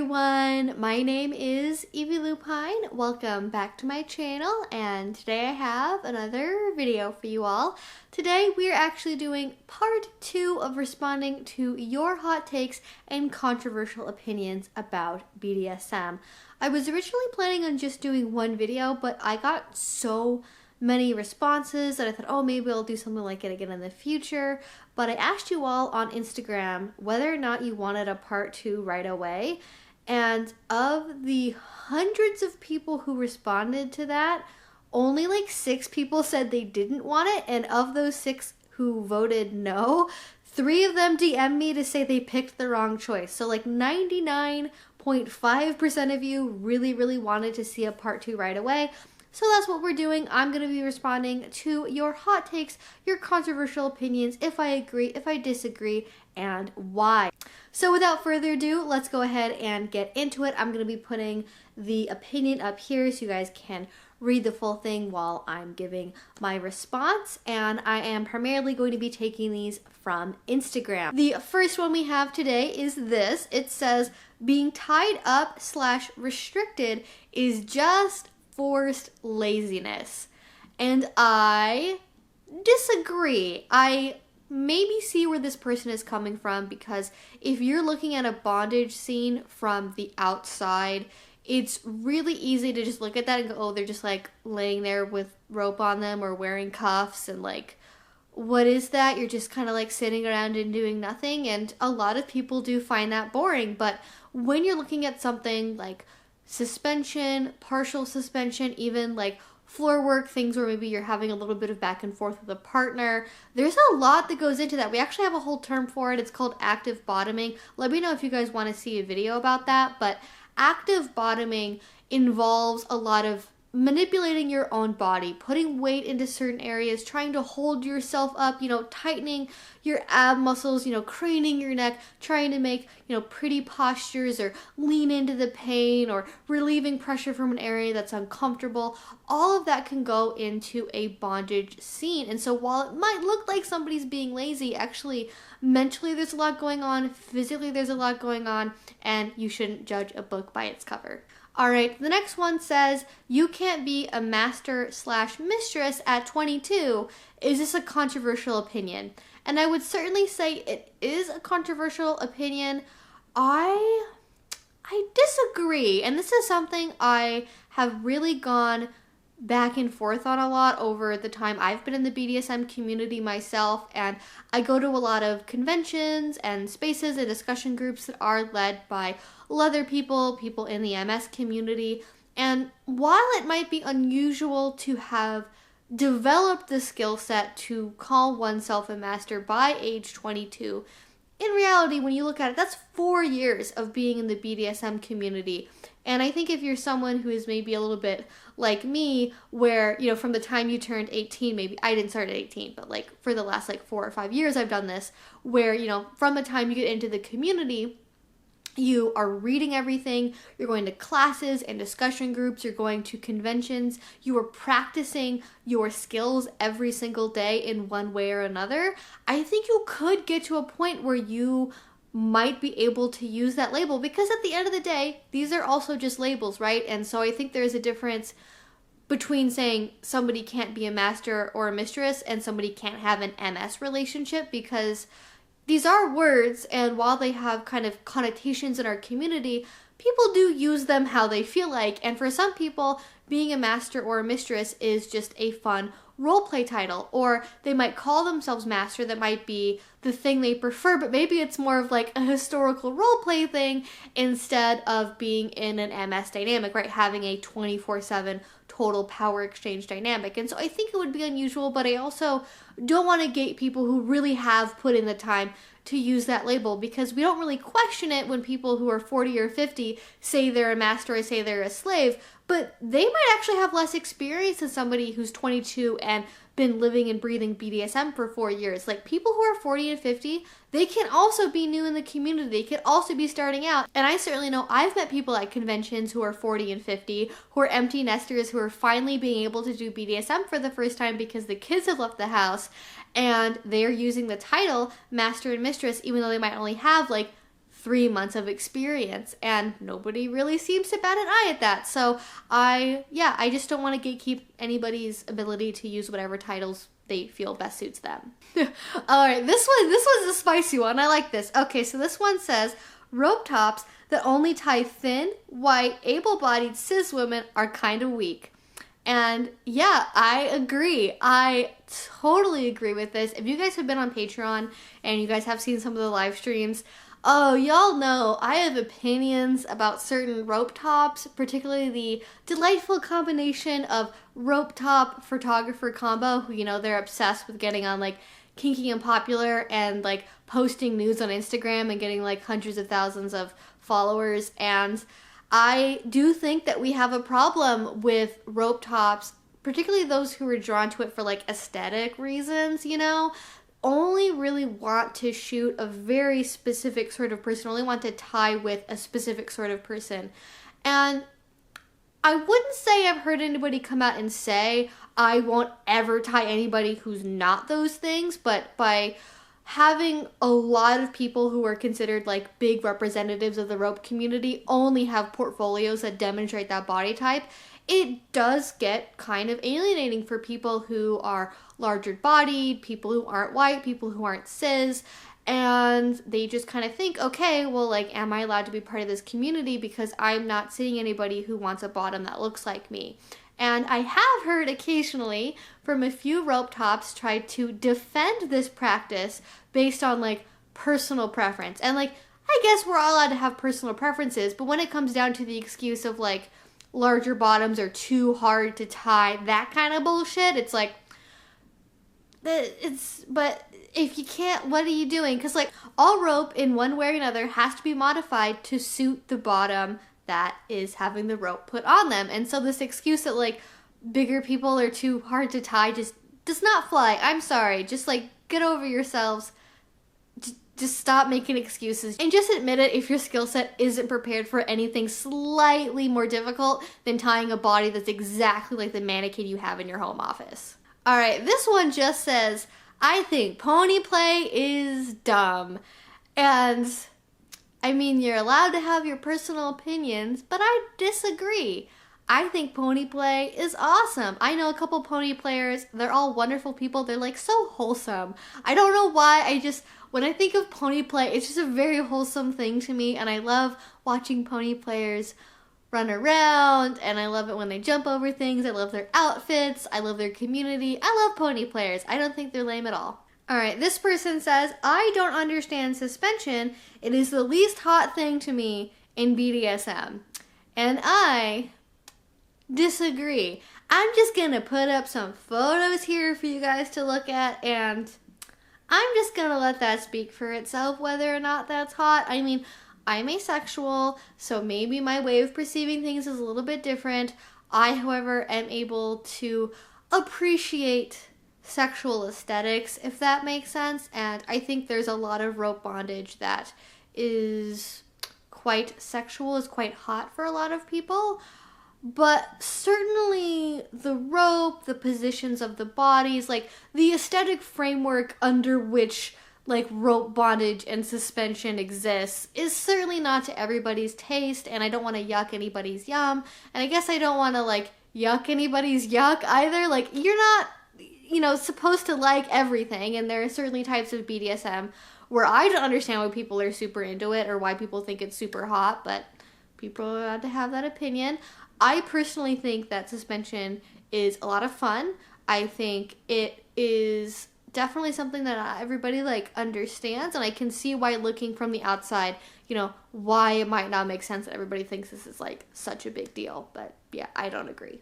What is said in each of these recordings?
everyone, my name is Evie Lupine. Welcome back to my channel, and today I have another video for you all. Today we are actually doing part 2 of responding to your hot takes and controversial opinions about BDSM. I was originally planning on just doing one video, but I got so many responses that I thought, oh, maybe I'll do something like it again in the future. But I asked you all on Instagram whether or not you wanted a part 2 right away. And of the hundreds of people who responded to that, only like 6 people said they didn't want it. And of those 6 who voted no, 3 of them DM'd me to say they picked the wrong choice. So like 99.5% of you really wanted to see a part 2 right away. So that's what we're doing. I'm going to be responding to your hot takes, your controversial opinions, if I agree, if I disagree, and why. So without further ado, let's go ahead and get into it. I'm going to be putting the opinion up here so you guys can read the full thing while I'm giving my response. And I am primarily going to be taking these from Instagram. The first one we have today is this. It says, being tied up / restricted is just forced laziness. And I disagree. I maybe see where this person is coming from, because if you're looking at a bondage scene from the outside, it's really easy to just look at that and go, oh, they're just like laying there with rope on them or wearing cuffs, and like, what is that? You're just kind of like sitting around and doing nothing. And a lot of people do find that boring. But when you're looking at something like suspension, partial suspension, even like floor work, things where maybe you're having a little bit of back and forth with a partner, there's a lot that goes into that. We actually have a whole term for it. It's called active bottoming. Let me know if you guys want to see a video about that. But active bottoming involves a lot of manipulating your own body, putting weight into certain areas, trying to hold yourself up, tightening your ab muscles, craning your neck, trying to make, pretty postures, or lean into the pain, or relieving pressure from an area that's uncomfortable. All of that can go into a bondage scene. And so while it might look like somebody's being lazy, actually mentally there's a lot going on, physically there's a lot going on, and you shouldn't judge a book by its cover. All right, the next one says, you can't be a master / mistress at 22. Is this a controversial opinion? And I would certainly say it is a controversial opinion. I disagree. And this is something I have really gone back and forth on a lot over the time I've been in the BDSM community myself, and I go to a lot of conventions and spaces and discussion groups that are led by leather people in the MS community. And while it might be unusual to have developed the skill set to call oneself a master by age 22, in reality, when you look at it, that's 4 years of being in the BDSM community. And I think if you're someone who is maybe a little bit like me, where, from the time you turned 18, maybe I didn't start at 18, but like for the last like 4 or 5 years I've done this, where, from the time you get into the community, you are reading everything, you're going to classes and discussion groups, you're going to conventions, you are practicing your skills every single day in one way or another. I think you could get to a point where you might be able to use that label, because at the end of the day, these are also just labels, right? And so I think there's a difference between saying somebody can't be a master or a mistress and somebody can't have an MS relationship, because these are words, and while they have kind of connotations in our community, people do use them how they feel like. And for some people, being a master or a mistress is just a fun roleplay title, or they might call themselves master. That might be the thing they prefer, but maybe it's more of like a historical roleplay thing instead of being in an MS dynamic, right? Having a 24/7 total power exchange dynamic. And so I think it would be unusual, but I also don't want to gate people who really have put in the time to use that label, because we don't really question it when people who are 40 or 50 say they're a master or say they're a slave, but they might actually have less experience than somebody who's 22 and been living and breathing BDSM for 4 years. Like, people who are 40 and 50, they can also be new in the community. They can also be starting out. And I certainly know I've met people at conventions who are 40 and 50, who are empty nesters, who are finally being able to do BDSM for the first time because the kids have left the house, and they're using the title Master and Mistress, even though they might only have like 3 months of experience, and nobody really seems to bat an eye at that. So I just don't want to gatekeep anybody's ability to use whatever titles they feel best suits them. All right, this one's a spicy one. I like this. Okay, so this one says, rope tops that only tie thin, white, able-bodied cis women are kind of weak. And yeah, I agree. I totally agree with this. If you guys have been on Patreon and you guys have seen some of the live streams, oh, y'all know I have opinions about certain rope tops, particularly the delightful combination of rope top photographer combo, who, you know, they're obsessed with getting on like Kinky and Popular and like posting news on Instagram and getting like hundreds of thousands of followers. And I do think that we have a problem with rope tops, particularly those who are drawn to it for like aesthetic reasons, you know, only really want to shoot a very specific sort of person, only want to tie with a specific sort of person. And I wouldn't say I've heard anybody come out and say, I won't ever tie anybody who's not those things, but by having a lot of people who are considered like big representatives of the rope community only have portfolios that demonstrate that body type, it does get kind of alienating for people who are larger bodied, people who aren't white, people who aren't cis, and they just kind of think, okay, well, like, am I allowed to be part of this community because I'm not seeing anybody who wants a bottom that looks like me? And I have heard occasionally from a few rope tops try to defend this practice based on like personal preference. And like, I guess we're all allowed to have personal preferences, but when it comes down to the excuse of like larger bottoms are too hard to tie, that kind of bullshit, it's like, but if you can't, what are you doing? Because like all rope in one way or another has to be modified to suit the bottom that is having the rope put on them. And so this excuse that like bigger people are too hard to tie just does not fly. I'm sorry. Just like get over yourselves. Just stop making excuses and just admit it if your skill set isn't prepared for anything slightly more difficult than tying a body that's exactly like the mannequin you have in your home office. All right, this one just says, I think pony play is dumb. And I mean, you're allowed to have your personal opinions, but I disagree. I think pony play is awesome. I know a couple pony players. They're all wonderful people. They're like so wholesome. I don't know why. When I think of pony play, it's just a very wholesome thing to me. And I love watching pony players run around. And I love it when they jump over things. I love their outfits. I love their community. I love pony players. I don't think they're lame at all. All right, this person says, I don't understand suspension. It is the least hot thing to me in BDSM. And I disagree. I'm just gonna put up some photos here for you guys to look at, and I'm just gonna let that speak for itself whether or not that's hot. I mean, I'm asexual, so maybe my way of perceiving things is a little bit different. I, however, am able to appreciate sexual aesthetics, if that makes sense, and I think there's a lot of rope bondage that is quite sexual, is quite hot for a lot of people, but certainly the rope, the positions of the bodies, like the aesthetic framework under which like rope bondage and suspension exists is certainly not to everybody's taste, and I don't want to yuck anybody's yum, and I guess I don't want to like yuck anybody's yuck either. Like, you're not, you know, supposed to like everything, and there are certainly types of BDSM where I don't understand why people are super into it or why people think it's super hot, but people are allowed to have that opinion. I personally think that suspension is a lot of fun. I think it is definitely something that not everybody like understands, and I can see why, looking from the outside, you know, why it might not make sense that everybody thinks this is like such a big deal. But yeah, I don't agree.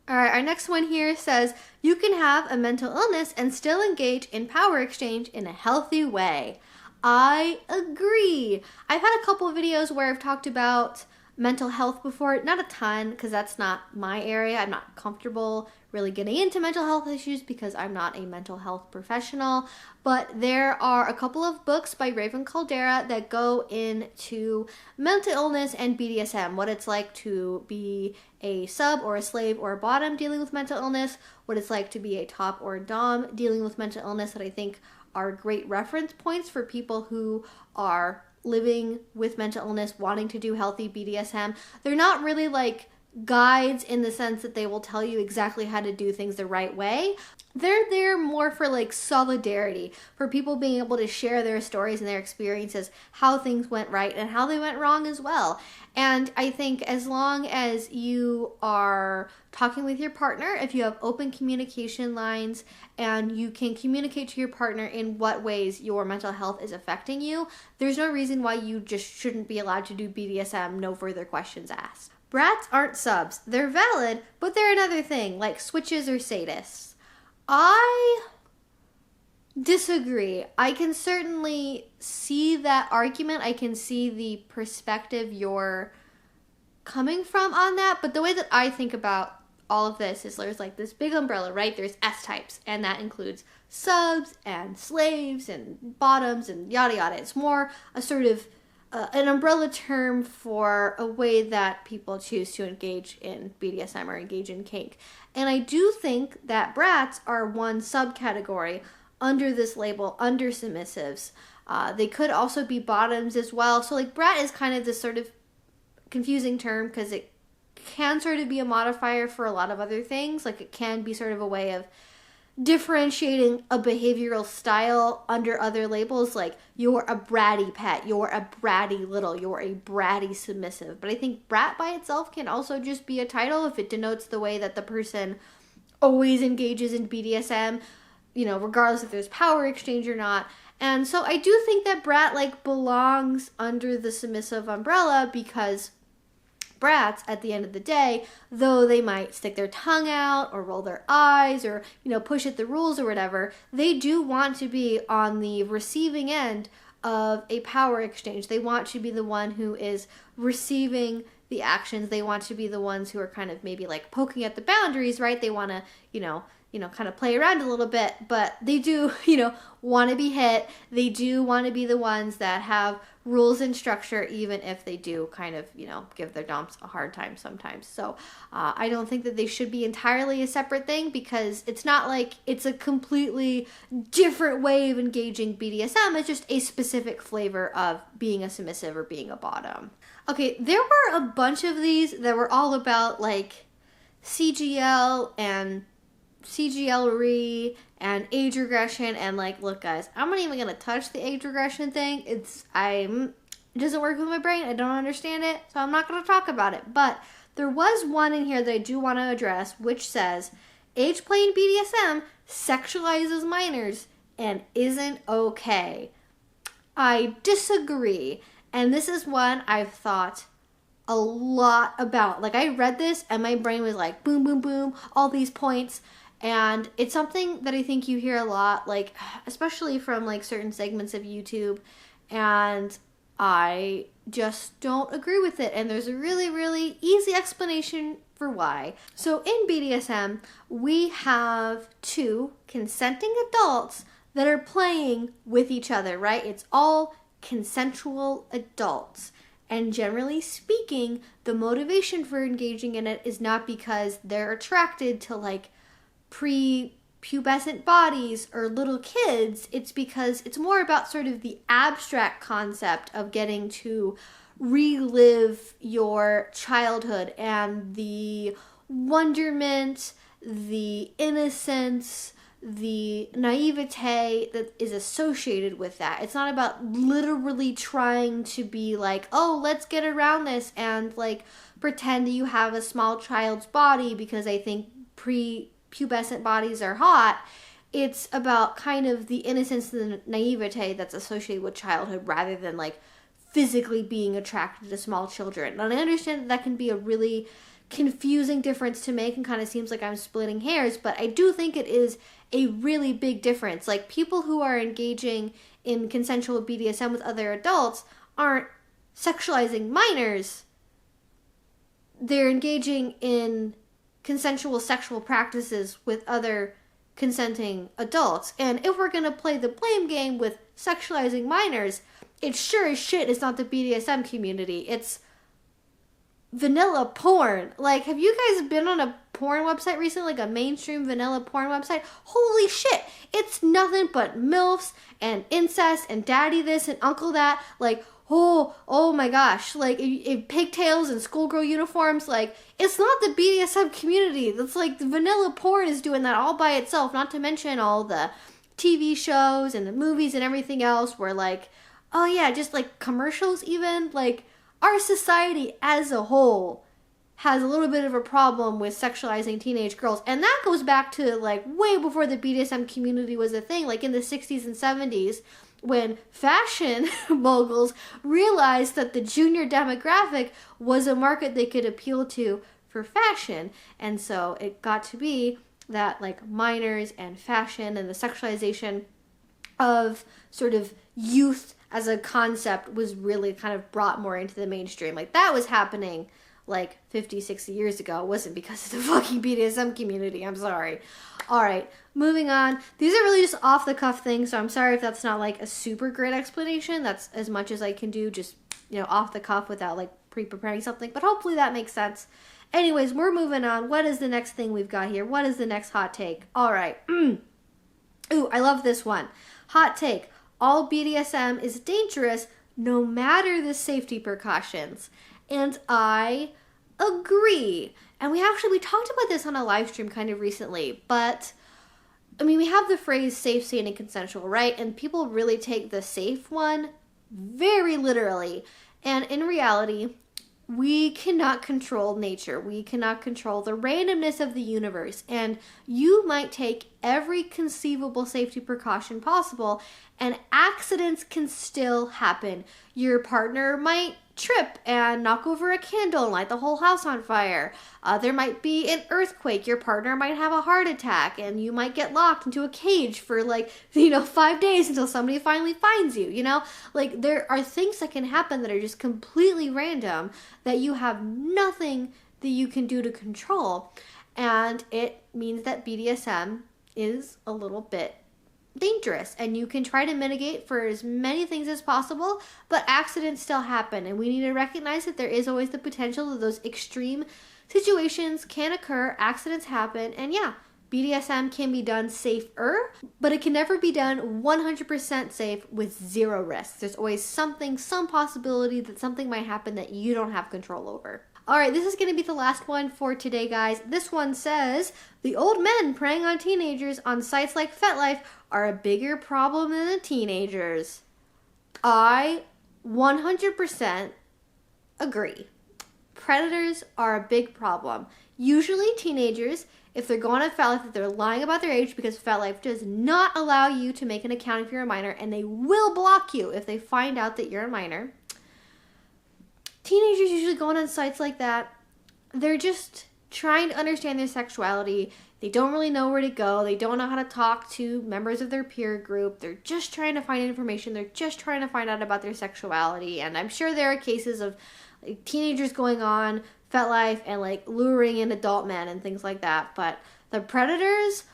All right, our next one here says, you can have a mental illness and still engage in power exchange in a healthy way. I agree. I've had a couple of videos where I've talked about mental health before, not a ton, because that's not my area. I'm not comfortable really getting into mental health issues because I'm not a mental health professional, but there are a couple of books by Raven Caldera that go into mental illness and BDSM, what it's like to be a sub or a slave or a bottom dealing with mental illness, what it's like to be a top or a dom dealing with mental illness, that I think are great reference points for people who are living with mental illness, wanting to do healthy BDSM. They're not really like guides in the sense that they will tell you exactly how to do things the right way. They're there more for like solidarity, for people being able to share their stories and their experiences, how things went right and how they went wrong as well. And I think as long as you are talking with your partner, if you have open communication lines and you can communicate to your partner in what ways your mental health is affecting you, there's no reason why you just shouldn't be allowed to do BDSM, no further questions asked. Brats aren't subs. They're valid, but they're another thing, like switches or sadists. I disagree. I can certainly see that argument. I can see the perspective you're coming from on that, but the way that I think about all of this is there's like this big umbrella, right? There's S-types, and that includes subs and slaves and bottoms and yada yada. It's more a sort of an umbrella term for a way that people choose to engage in BDSM or engage in kink. And I do think that brats are one subcategory under this label, under submissives. They could also be bottoms as well. So like brat is kind of this sort of confusing term because it can sort of be a modifier for a lot of other things. Like it can be sort of a way of differentiating a behavioral style under other labels, like you're a bratty pet, you're a bratty little, you're a bratty submissive. But I think brat by itself can also just be a title if it denotes the way that the person always engages in BDSM, you know, regardless if there's power exchange or not. And so I do think that brat like belongs under the submissive umbrella because brats, at the end of the day, though they might stick their tongue out or roll their eyes or, you know, push at the rules or whatever, they do want to be on the receiving end of a power exchange. They want to be the one who is receiving the actions. They want to be the ones who are kind of maybe like poking at the boundaries, right? They want to, you know, kind of play around a little bit, but they do, want to be hit. They do want to be the ones that have rules and structure, even if they do kind of, give their domps a hard time sometimes. So I don't think that they should be entirely a separate thing, because it's not like it's a completely different way of engaging BDSM. It's just a specific flavor of being a submissive or being a bottom. Okay, there were a bunch of these that were all about like CGL and CGL-re and age regression, and like, look guys, I'm not even gonna touch the age regression thing. It doesn't work with my brain. I don't understand it, so I'm not gonna talk about it. But there was one in here that I do want to address, which says age playing BDSM sexualizes minors and isn't okay. I disagree, and this is one I've thought a lot about. Like, I read this and my brain was like boom boom boom, all these points. And it's something that I think you hear a lot, like, especially from, like, certain segments of YouTube, and I just don't agree with it. And there's a really, really easy explanation for why. So in BDSM, we have two consenting adults that are playing with each other, right? It's all consensual adults. And generally speaking, the motivation for engaging in it is not because they're attracted to, like, pre-pubescent bodies or little kids. It's because it's more about sort of the abstract concept of getting to relive your childhood and the wonderment, the innocence, the naivete that is associated with that. It's not about literally trying to be like, oh, let's get around this and like pretend you have a small child's body because I think pre-pubescent bodies are hot. It's about kind of the innocence and the naivete that's associated with childhood, rather than like physically being attracted to small children. And I understand that can be a really confusing difference to make and kind of seems like I'm splitting hairs, but I do think it is a really big difference. Like, people who are engaging in consensual BDSM with other adults aren't sexualizing minors. They're engaging in consensual sexual practices with other consenting adults. And if we're going to play the blame game with sexualizing minors, it sure as shit is not the BDSM community. It's vanilla porn. Like, have you guys been on a porn website recently, like a mainstream vanilla porn website? Holy shit, it's nothing but MILFs and incest and daddy this and uncle that. Like, oh my gosh, like in pigtails and schoolgirl uniforms, like it's not the BDSM community. That's like the vanilla porn is doing that all by itself, not to mention all the TV shows and the movies and everything else where like, oh yeah, just like commercials even, like our society as a whole has a little bit of a problem with sexualizing teenage girls. And that goes back to like way before the BDSM community was a thing, like in the 60s and 70s, when fashion moguls realized that the junior demographic was a market they could appeal to for fashion. And so it got to be that like minors and fashion and the sexualization of sort of youth as a concept was really kind of brought more into the mainstream. Like that was happening like 50, 60 years ago. It wasn't because of the fucking BDSM community. I'm sorry. All right, moving on. These are really just off the cuff things, so I'm sorry if that's not like a super great explanation. That's as much as I can do, just, you know, off the cuff without like pre-preparing something, but hopefully that makes sense. Anyways, we're moving on. What is the next thing we've got here? What is the next hot take? All right. Ooh, I love this one. Hot take. All BDSM is dangerous no matter the safety precautions. And I agree. And we talked about this on a live stream kind of recently, but I mean, we have the phrase safe, sane, and consensual, right? And people really take the safe one very literally. And in reality, we cannot control nature. We cannot control the randomness of the universe. And you might take every conceivable safety precaution possible, and accidents can still happen. Your partner might trip and knock over a candle and light the whole house on fire. There might be an earthquake. Your partner might have a heart attack, and you might get locked into a cage for 5 days until somebody finally finds you, Like, there are things that can happen that are just completely random that you have nothing that you can do to control. And it means that BDSM is a little bit dangerous, and you can try to mitigate for as many things as possible, but accidents still happen, and we need to recognize that there is always the potential that those extreme situations can occur, accidents happen, and yeah, BDSM can be done safer, but it can never be done 100% safe with zero risk. There's always some possibility that something might happen that you don't have control over. All right, this is going to be the last one for today, guys. This one says, the old men preying on teenagers on sites like FetLife are a bigger problem than the teenagers. I 100% agree. Predators are a big problem. Usually teenagers, if they're going on FetLife, if they're lying about their age, because FetLife does not allow you to make an account if you're a minor, and they will block you if they find out that you're a minor. Teenagers usually going on sites like that, they're just trying to understand their sexuality. They don't really know where to go. They don't know how to talk to members of their peer group. They're just trying to find information. They're just trying to find out about their sexuality. And I'm sure there are cases of teenagers going on FetLife and luring in adult men and things like that. But the predators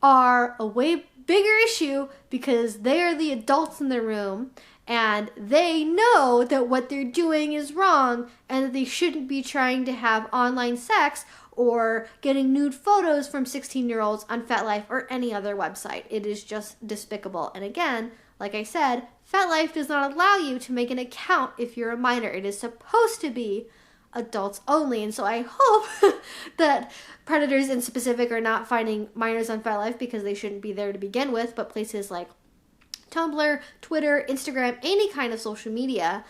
are a way bigger issue because they are the adults in the room. And they know that what they're doing is wrong and that they shouldn't be trying to have online sex or getting nude photos from 16-year-olds on FetLife or any other website. It is just despicable. And again, like I said, FetLife does not allow you to make an account if you're a minor. It is supposed to be adults only. And so I hope that predators in specific are not finding minors on FetLife because they shouldn't be there to begin with, but places like Tumblr, Twitter, Instagram, any kind of social media,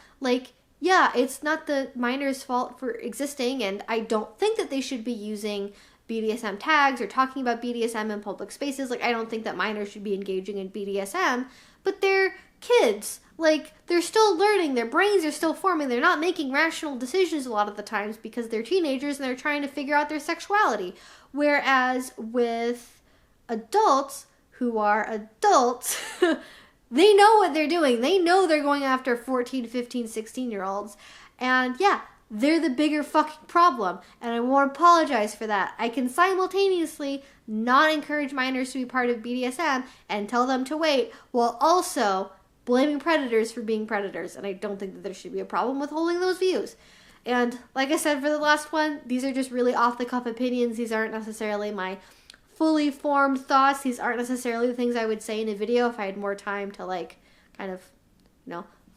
yeah, it's not the minor's fault for existing, and I don't think that they should be using BDSM tags or talking about BDSM in public spaces. I don't think that minors should be engaging in BDSM, but they're kids. They're still learning, their brains are still forming, they're not making rational decisions a lot of the times because they're teenagers and they're trying to figure out their sexuality. Whereas with adults who are adults, they know what they're doing. They know they're going after 14, 15, 16-year-olds. And yeah, they're the bigger fucking problem. And I want to apologize for that. I can simultaneously not encourage minors to be part of BDSM and tell them to wait, while also blaming predators for being predators. And I don't think that there should be a problem with holding those views. And like I said for the last one, these are just really off-the-cuff opinions. These aren't necessarily my fully formed thoughts. These aren't necessarily the things I would say in a video if I had more time to kind of,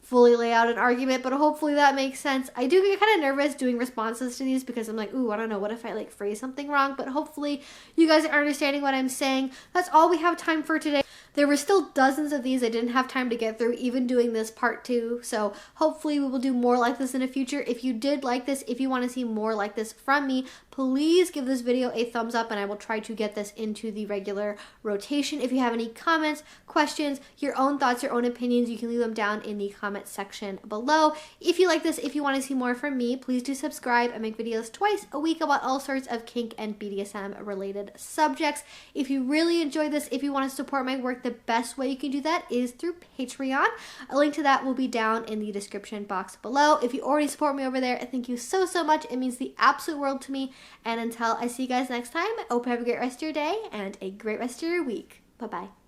fully lay out an argument, but hopefully that makes sense. I do get kind of nervous doing responses to these because I'm like, ooh, I don't know, what if I like phrase something wrong? But hopefully you guys are understanding what I'm saying. That's all we have time for today. There were still dozens of these I didn't have time to get through, even doing this part 2. So hopefully we will do more like this in the future. If you did like this, if you want to see more like this from me, please give this video a thumbs up and I will try to get this into the regular rotation. If you have any comments, questions, your own thoughts, your own opinions, you can leave them down in the comment section below. If you like this, if you want to see more from me, please do subscribe. I make videos twice a week about all sorts of kink and BDSM related subjects. If you really enjoyed this, if you want to support my work, the best way you can do that is through Patreon. A link to that will be down in the description box below. If you already support me over there, thank you so much. It means the absolute world to me. And until I see you guys next time, I hope you have a great rest of your day and a great rest of your week. Bye-bye.